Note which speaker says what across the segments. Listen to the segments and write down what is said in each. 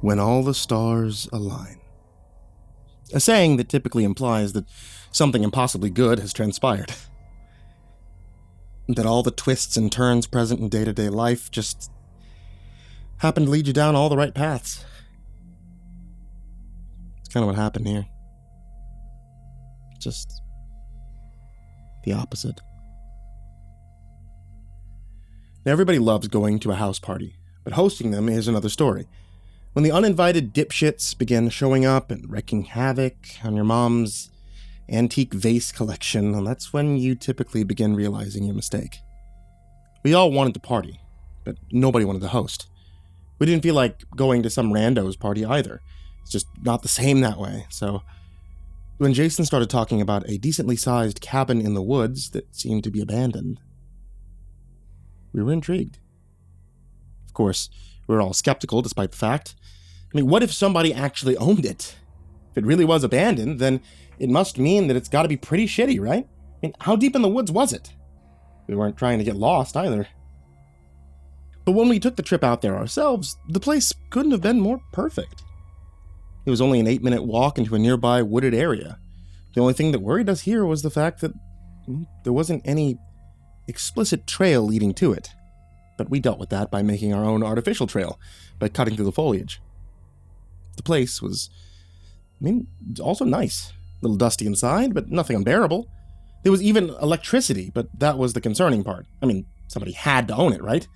Speaker 1: when all the stars align. A saying that typically implies that something impossibly good has transpired. That all the twists and turns present in day-to-day life just happen to lead you down all the right paths. It's kind of what happened here. Just the opposite. Now, everybody loves going to a house party, but hosting them is another story. When the uninvited dipshits begin showing up and wreaking havoc on your mom's antique vase collection, and that's when you typically begin realizing your mistake. We all wanted to party, but nobody wanted to host. We didn't feel like going to some rando's party either. It's just not the same that way, so when Jason started talking about a decently sized cabin in the woods that seemed to be abandoned, we were intrigued. Of course, we were all skeptical despite the fact. I mean, what if somebody actually owned it? If it really was abandoned, then it must mean that it's got to be pretty shitty, right? I mean, how deep in the woods was it? We weren't trying to get lost either. But when we took the trip out there ourselves, the place couldn't have been more perfect. It was only an 8-minute walk into a nearby wooded area. The only thing that worried us here was the fact that there wasn't any explicit trail leading to it. But we dealt with that by making our own artificial trail, by cutting through the foliage. The place was, also nice. A little dusty inside, but nothing unbearable. There was even electricity, but that was the concerning part. Somebody had to own it, right?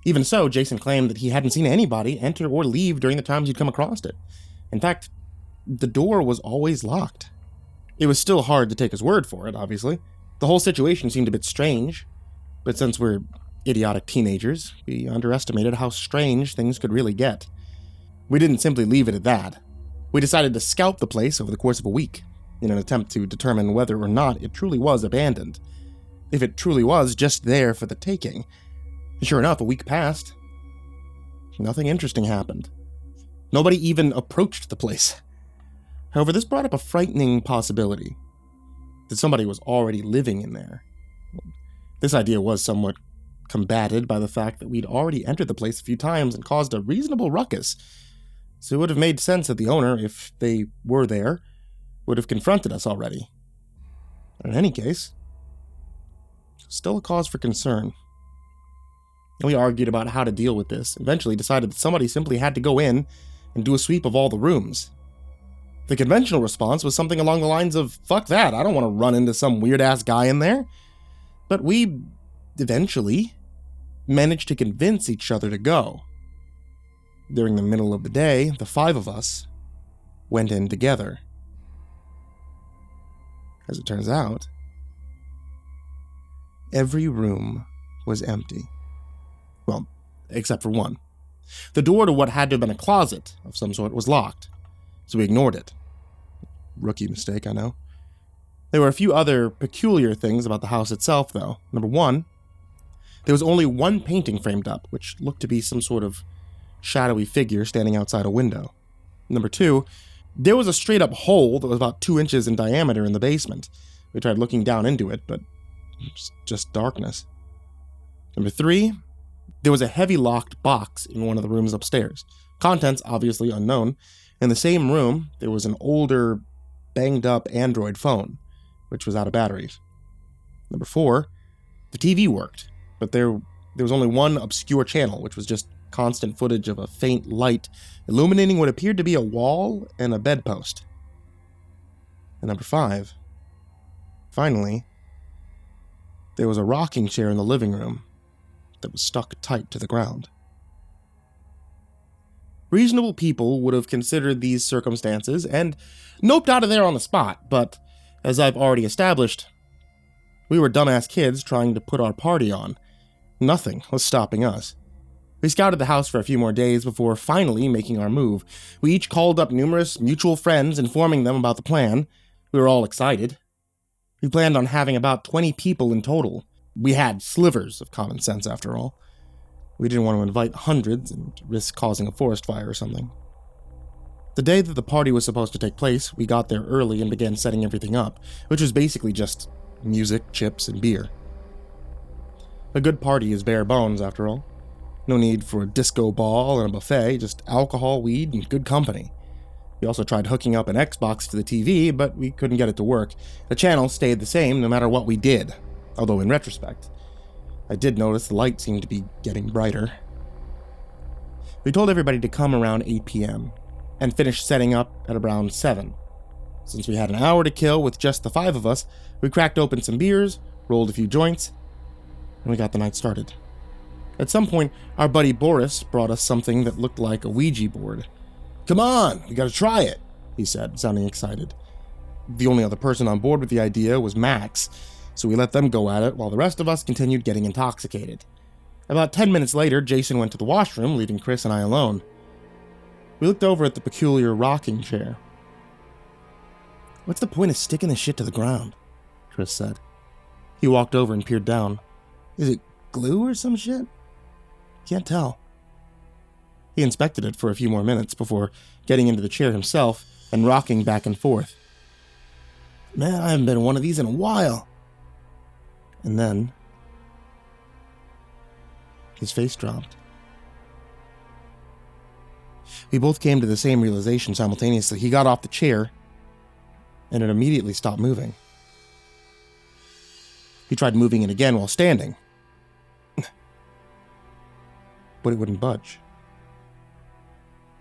Speaker 1: Even so, Jason claimed that he hadn't seen anybody enter or leave during the times he'd come across it. In fact, the door was always locked. It was still hard to take his word for it, obviously. The whole situation seemed a bit strange, but since we're idiotic teenagers, we underestimated how strange things could really get. We didn't simply leave it at that. We decided to scout the place over the course of a week, in an attempt to determine whether or not it truly was abandoned. If it truly was just there for the taking. Sure enough, a week passed. Nothing interesting happened. Nobody even approached the place. However, this brought up a frightening possibility. That somebody was already living in there. This idea was somewhat combated by the fact that we'd already entered the place a few times and caused a reasonable ruckus. So it would have made sense that the owner, if they were there, would have confronted us already. But in any case, still a cause for concern. We argued about how to deal with this, eventually decided that somebody simply had to go in and do a sweep of all the rooms. The conventional response was something along the lines of, fuck that, I don't want to run into some weird-ass guy in there. But we eventually managed to convince each other to go. During the middle of the day, the 5 of us went in together. As it turns out, every room was empty. Well, except for one. The door to what had to have been a closet of some sort was locked, so we ignored it. Rookie mistake, I know. There were a few other peculiar things about the house itself, though. Number 1, there was only one painting framed up, which looked to be some sort of shadowy figure standing outside a window. Number 2, there was a straight-up hole that was about 2 inches in diameter in the basement. We tried looking down into it, but it's just darkness. Number 3, there was a heavy locked box in one of the rooms upstairs. Contents obviously unknown. In the same room, there was an older, banged-up Android phone, which was out of batteries. Number 4, the TV worked, but there was only one obscure channel, which was just constant footage of a faint light illuminating what appeared to be a wall and a bedpost. And number 5, finally, there was a rocking chair in the living room that was stuck tight to the ground. Reasonable people would have considered these circumstances and noped out of there on the spot, but as I've already established, we were dumbass kids trying to put our party on. Nothing was stopping us. We scouted the house for a few more days before finally making our move. We each called up numerous mutual friends, informing them about the plan. We were all excited. We planned on having about 20 people in total. We had slivers of common sense, after all. We didn't want to invite hundreds and risk causing a forest fire or something. The day that the party was supposed to take place, we got there early and began setting everything up, which was basically just music, chips, and beer. A good party is bare bones, after all. No need for a disco ball and a buffet, just alcohol, weed, and good company. We also tried hooking up an Xbox to the TV, but we couldn't get it to work. The channel stayed the same no matter what we did, although in retrospect, I did notice the light seemed to be getting brighter. We told everybody to come around 8 p.m. and finish setting up at around 7. Since we had an hour to kill with just the 5 of us, we cracked open some beers, rolled a few joints, and we got the night started. At some point, our buddy Boris brought us something that looked like a Ouija board. "Come on, we gotta try it," he said, sounding excited. The only other person on board with the idea was Max, so we let them go at it while the rest of us continued getting intoxicated. About 10 minutes later, Jason went to the washroom, leaving Chris and I alone. We looked over at the peculiar rocking chair. "What's the point of sticking this shit to the ground?" Chris said. He walked over and peered down. "Is it glue or some shit?" "Can't tell." He inspected it for a few more minutes before getting into the chair himself and rocking back and forth. "Man, I haven't been in one of these in a while." And then his face dropped. We both came to the same realization simultaneously. He got off the chair, and it immediately stopped moving. He tried moving it again while standing, but it wouldn't budge.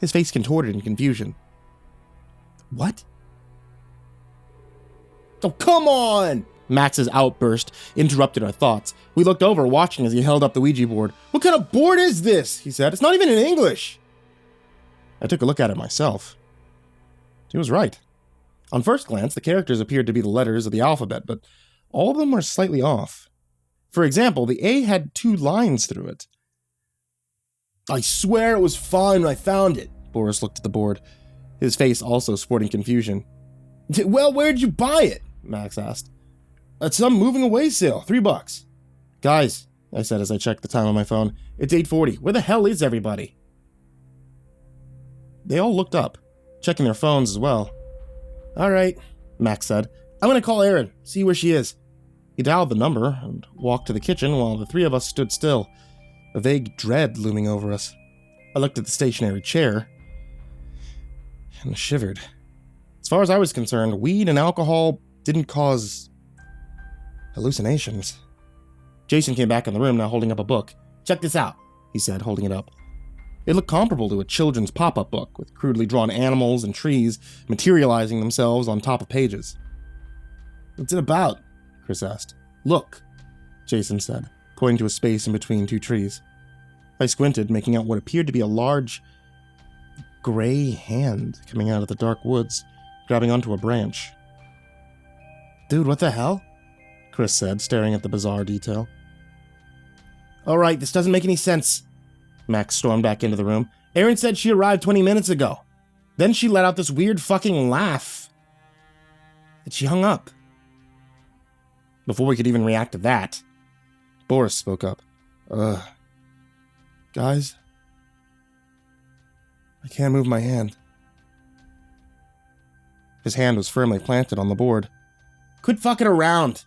Speaker 1: His face contorted in confusion. "What?" "Oh, come on!" Max's outburst interrupted our thoughts. We looked over, watching as he held up the Ouija board. "What kind of board is this?" he said. "It's not even in English." I took a look at it myself. He was right. On first glance, the characters appeared to be the letters of the alphabet, but all of them were slightly off. For example, the A had 2 lines through it. "I swear it was fine when I found it." Boris looked at the board, his face also sporting confusion. "Well, where'd you buy it?" Max asked. "At some moving away sale, $3. "Guys," I said as I checked the time on my phone, "it's 8:40. Where the hell is everybody?" They all looked up, checking their phones as well. "All right," Max said. "I'm going to call Erin, see where she is." He dialed the number and walked to the kitchen while the 3 of us stood still, a vague dread looming over us. I looked at the stationary chair and shivered. As far as I was concerned, weed and alcohol didn't cause hallucinations. Jason came back in the room, now holding up a book. "Check this out," he said, holding it up. It looked comparable to a children's pop-up book, with crudely drawn animals and trees materializing themselves on top of pages. "What's it about?" Chris asked. "Look," Jason said, pointing to a space in between 2 trees. I squinted, making out what appeared to be a large, gray hand coming out of the dark woods, grabbing onto a branch. "Dude, what the hell?" Chris said, staring at the bizarre detail. "All right, this doesn't make any sense." Max stormed back into the room. "Erin said she arrived 20 minutes ago. Then she let out this weird fucking laugh. And she hung up." Before we could even react to that, Boris spoke up. Guys, I can't move my hand." His hand was firmly planted on the board. "Quit fucking around,"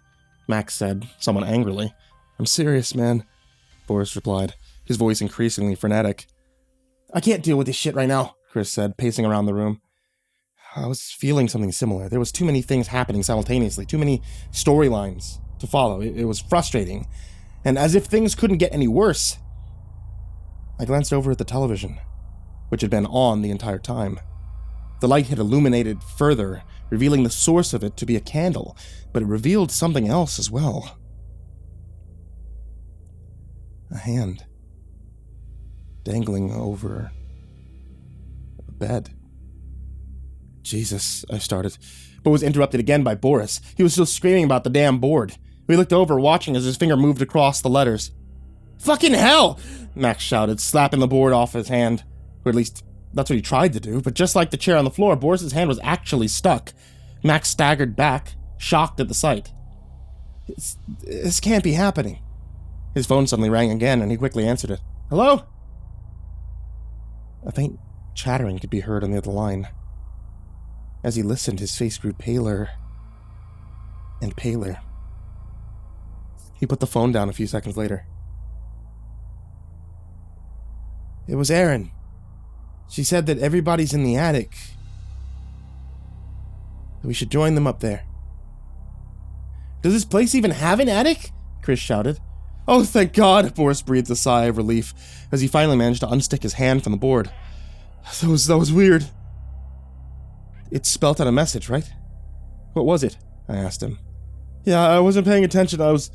Speaker 1: Max said, somewhat angrily. "I'm serious, man," Boris replied, his voice increasingly frenetic. "I can't deal with this shit right now," Chris said, pacing around the room. I was feeling something similar. There was too many things happening simultaneously, too many storylines to follow. It was frustrating. And as if things couldn't get any worse, I glanced over at the television, which had been on the entire time. The light had illuminated further, revealing the source of it to be a candle, but it revealed something else as well. A hand. Dangling over a bed. "Jesus," I started, but was interrupted again by Boris. He was still screaming about the damn board. We looked over, watching as his finger moved across the letters. "Fucking hell!" Max shouted, slapping the board off his hand. Or at least, that's what he tried to do, but just like the chair on the floor, Boris's hand was actually stuck. Max staggered back, shocked at the sight. This can't be happening." His phone suddenly rang again, and he quickly answered it. "Hello?" A faint chattering could be heard on the other line. As he listened, his face grew paler and paler. He put the phone down a few seconds later. It was Erin. She said that everybody's in the attic. We should join them up there. Does this place even have an attic? Chris shouted. Oh, thank God, Boris breathed a sigh of relief as he finally managed to unstick his hand from the board. That was weird. It spelt out a message, right? What was it? I asked him. Yeah, I wasn't paying attention. I was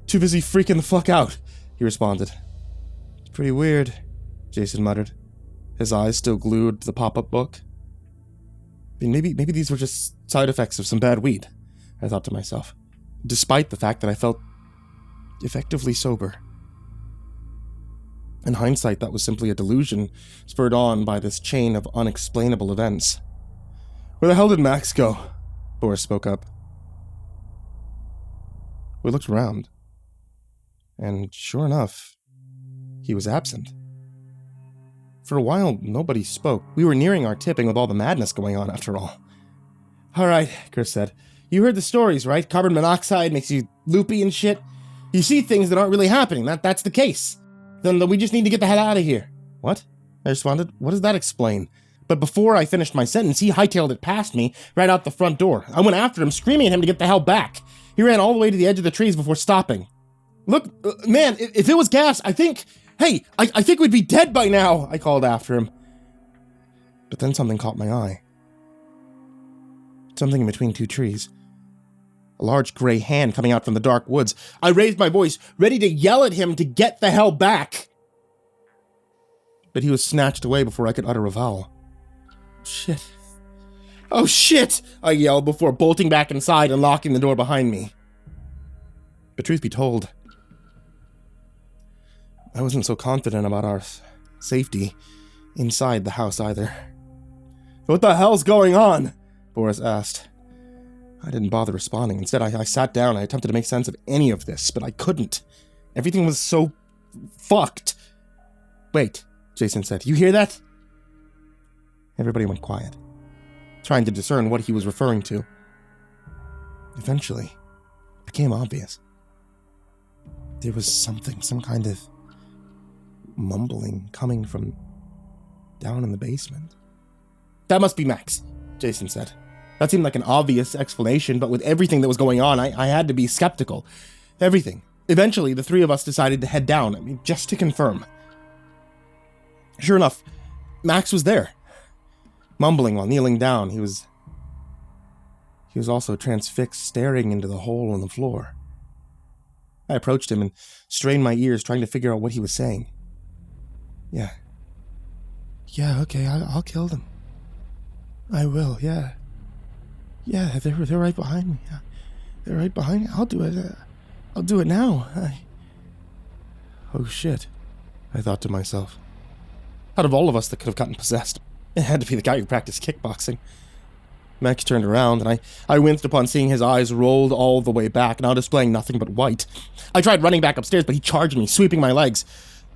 Speaker 1: too busy freaking the fuck out, he responded. It's pretty weird, Jason muttered, his eyes still glued to the pop-up book. I mean, maybe these were just side effects of some bad weed, I thought to myself, despite the fact that I felt effectively sober. In hindsight, that was simply a delusion spurred on by this chain of unexplainable events. Where the hell did Max go? Boris spoke up. We looked around, and sure enough, he was absent. For a while, nobody spoke. We were nearing our tipping with all the madness going on, after all. All right, Chris said. You heard the stories, right? Carbon monoxide makes you loopy and shit. You see things that aren't really happening. That's the case. Then we just need to get the hell out of here. What? I responded. What does that explain? But before I finished my sentence, he hightailed it past me, right out the front door. I went after him, screaming at him to get the hell back. He ran all the way to the edge of the trees before stopping. Look, man, if it was gas, I think we'd be dead by now, I called after him. But then something caught my eye. Something in between two trees. A large gray hand coming out from the dark woods. I raised my voice, ready to yell at him to get the hell back. But he was snatched away before I could utter a vowel. Shit. Oh shit! I yelled before bolting back inside and locking the door behind me. But truth be told, I wasn't so confident about our safety inside the house either. What the hell's going on? Boris asked. I didn't bother responding. Instead, I sat down. I attempted to make sense of any of this, but I couldn't. Everything was so fucked. Wait, Jason said. You hear that? Everybody went quiet, trying to discern what he was referring to. Eventually, it became obvious. There was something, some kind of mumbling coming from down in the basement. That must be Max, Jason said. That seemed like an obvious explanation, but with everything that was going on, I had to be skeptical. Everything. Eventually, the three of us decided to head down, just to confirm. Sure enough, Max was there, mumbling while kneeling down. He was also transfixed, staring into the hole in the floor. I approached him and strained my ears, trying to figure out what he was saying. Yeah, okay, I'll kill them. I will, yeah. Yeah, they're right behind me. They're right behind me. I'll do it. I'll do it now. Oh shit, I thought to myself. Out of all of us that could have gotten possessed, it had to be the guy who practiced kickboxing. Max turned around, and I winced upon seeing his eyes rolled all the way back, now displaying nothing but white. I tried running back upstairs, but he charged me, sweeping my legs.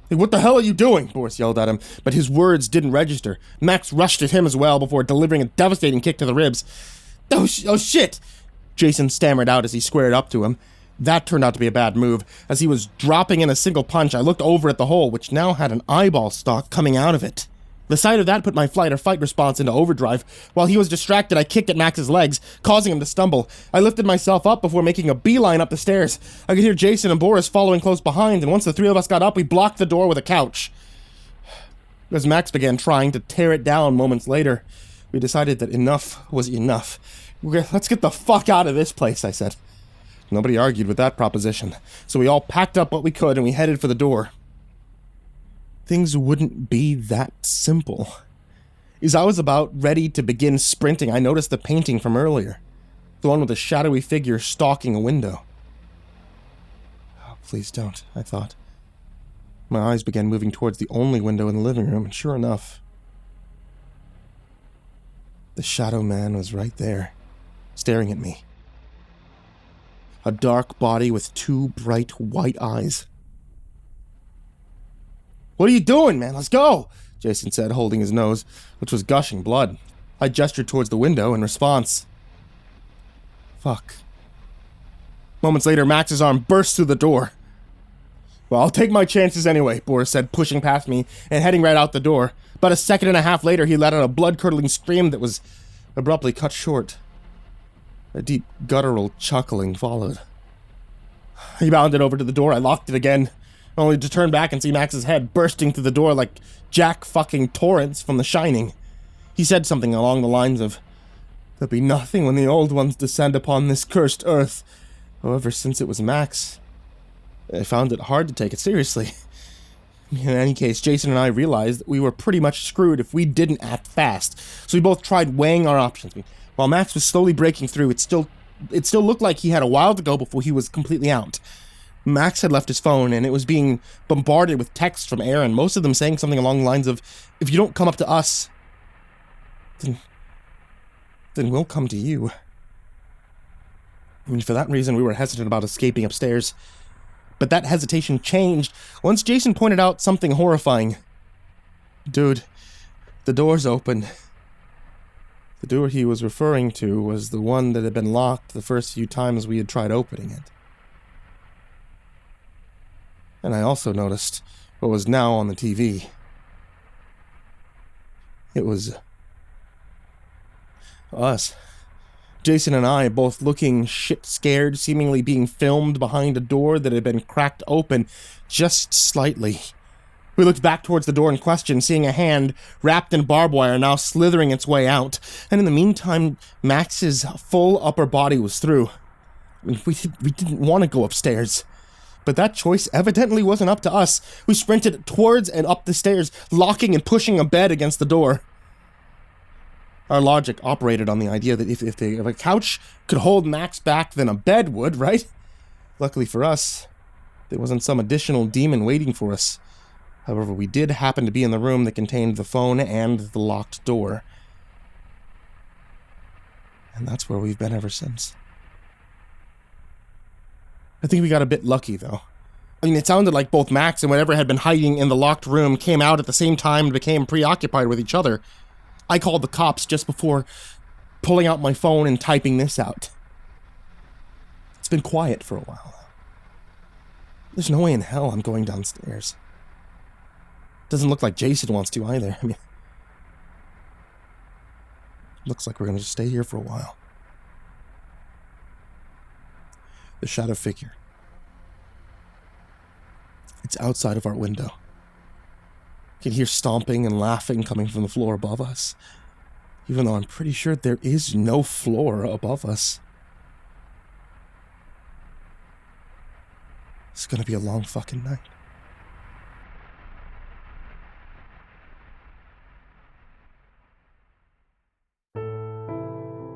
Speaker 1: Hey, what the hell are you doing? Boris yelled at him, but his words didn't register. Max rushed at him as well before delivering a devastating kick to the ribs. Oh shit! Jason stammered out as he squared up to him. That turned out to be a bad move. As he was dropping in a single punch, I looked over at the hole, which now had an eyeball stalk coming out of it. The sight of that put my flight or fight response into overdrive. While he was distracted, I kicked at Max's legs, causing him to stumble. I lifted myself up before making a beeline up the stairs. I could hear Jason and Boris following close behind, and once the three of us got up, we blocked the door with a couch. As Max began trying to tear it down moments later, we decided that enough was enough. Let's get the fuck out of this place, I said. Nobody argued with that proposition, so we all packed up what we could and we headed for the door. Things wouldn't be that simple. As I was about ready to begin sprinting, I noticed the painting from earlier, the one with the shadowy figure stalking a window. Oh, please don't, I thought. My eyes began moving towards the only window in the living room, and sure enough, the shadow man was right there, staring at me. A dark body with two bright white eyes. What are you doing, man? Let's go, Jason said, holding his nose, which was gushing blood. I gestured towards the window in response. Fuck. Moments later, Max's arm burst through the door. Well, I'll take my chances anyway, Boris said, pushing past me and heading right out the door. About a second and a half later, he let out a blood-curdling scream that was abruptly cut short. A deep, guttural chuckling followed. He bounded over to the door. I locked it again, only to turn back and see Max's head bursting through the door like Jack fucking Torrance from The Shining. He said something along the lines of, "There'll be nothing when the old ones descend upon this cursed earth." However, since it was Max, I found it hard to take it seriously. In any case, Jason and I realized that we were pretty much screwed if we didn't act fast, so we both tried weighing our options. While Max was slowly breaking through, it still looked like he had a while to go before he was completely out. Max had left his phone, and it was being bombarded with texts from Aaron, most of them saying something along the lines of, "If you don't come up to us, then we'll come to you." I mean, for that reason, we were hesitant about escaping upstairs. But that hesitation changed once Jason pointed out something horrifying. "Dude, the door's open." The door he was referring to was the one that had been locked the first few times we had tried opening it. And I also noticed what was now on the TV. It was us. Jason and I both looking shit-scared, seemingly being filmed behind a door that had been cracked open just slightly. We looked back towards the door in question, seeing a hand wrapped in barbed wire now slithering its way out, and in the meantime, Max's full upper body was through. I mean, we didn't want to go upstairs, but that choice evidently wasn't up to us. We sprinted towards and up the stairs, locking and pushing a bed against the door. Our logic operated on the idea that if a couch could hold Max back, then a bed would, right? Luckily for us, there wasn't some additional demon waiting for us. However, we did happen to be in the room that contained the phone and the locked door. And that's where we've been ever since. I think we got a bit lucky, though. I mean, it sounded like both Max and whatever had been hiding in the locked room came out at the same time and became preoccupied with each other. I called the cops just before pulling out my phone and typing this out. It's been quiet for a while. There's no way in hell I'm going downstairs. Doesn't look like Jason wants to either. I mean, looks like we're going to just stay here for a while. The shadow figure. It's outside of our window. You can hear stomping and laughing coming from the floor above us, even though I'm pretty sure there is no floor above us. It's gonna be a long fucking night.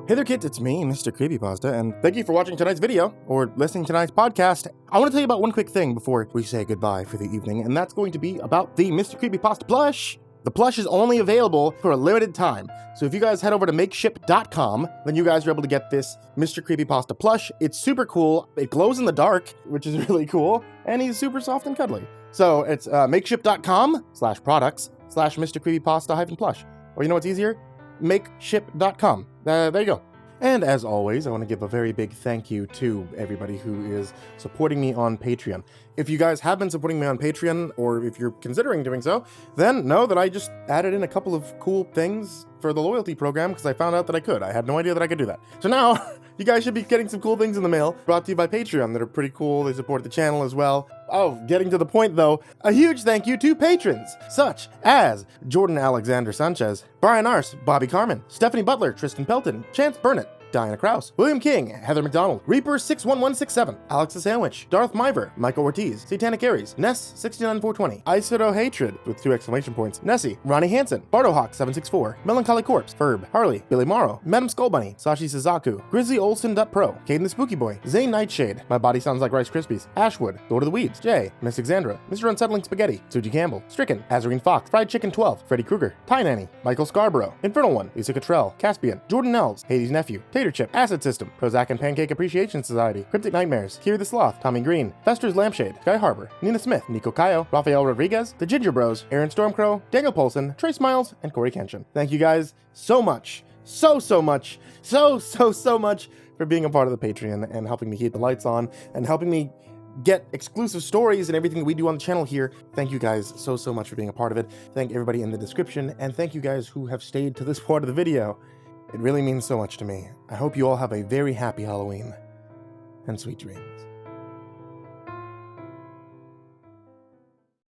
Speaker 1: Hey there kids, it's me, MrCreepyPasta, and thank you for watching tonight's video, or listening to tonight's podcast. I want to tell you about one quick thing before we say goodbye for the evening, and that's going to be about the MrCreepyPasta plush. The plush is only available for a limited time, so if you guys head over to makeship.com, then you guys are able to get this MrCreepyPasta plush. It's super cool, it glows in the dark, which is really cool, and he's super soft and cuddly. So it's makeship.com/products/MrCreepyPasta-plush. Or you know what's easier? Makeship.com. There you go. And as always, I want to give a very big thank you to everybody who is supporting me on Patreon. If you guys have been supporting me on Patreon, or if you're considering doing so, then know that I just added in a couple of cool things for the loyalty program because I found out that I could. I had no idea that I could do that. So now, you guys should be getting some cool things in the mail brought to you by Patreon that are pretty cool. They support the channel as well. Oh, getting to the point though, a huge thank you to patrons such as Jordan Alexander Sanchez, Bryon Arce, Bobby Karman, Stephanie Butler, Tristain Pelton, Chance Burnett, Diana Kraus, William King, Heather McDonald, Reaper61167, Alex the Sandwich, Darth Miver, Michael Ortiz, Satanic Aries, Ness69420, aisodoehtraed with 2 exclamation points, Nessie, Ronnie Hansen, BardoHawk764, Melancholy Corpse, Ferb, Harley, Billy Morrow, Madam Skullbunny, Sashi Sazaku, Grizzly Olsen.pro, Kayden the Spooky Boy, Zane Nightshade, MyBodySoundsLikeRiceKrispys, Ashwood, Lord of the Weeds, Jay, Miss Xandra, Mr. Unsettling Spaghetti, Suji Campbell, Stricken, Azarine Fox, Fried Chicken 12, Freddy Krueger, Ty Nanny, Michael Scarborough, Infernal One, Lisa Cottrell, Caspian, Jordan Nels, Hades Nephew, Tater Chip, Acid System, Prozac and Pancake Appreciation Society, Cryptic Nightmares, Kiri the Sloth, Tommy Green, Fester's Lampshade, Sky Harbor, Nina Smith, Nico Cayo, Rafael Rodriguez, The Ginger Bros, Aaron Stormcrow, Daniel Polson, Trey Smiles, and Corey Kenshin. Thank you guys so much, so much for being a part of the Patreon and helping me keep the lights on and helping me get exclusive stories and everything that we do on the channel here. Thank you guys so much for being a part of it. Thank everybody in the description, and thank you guys who have stayed to this part of the video. It really means so much to me. I hope you all have a very happy Halloween, and sweet dreams.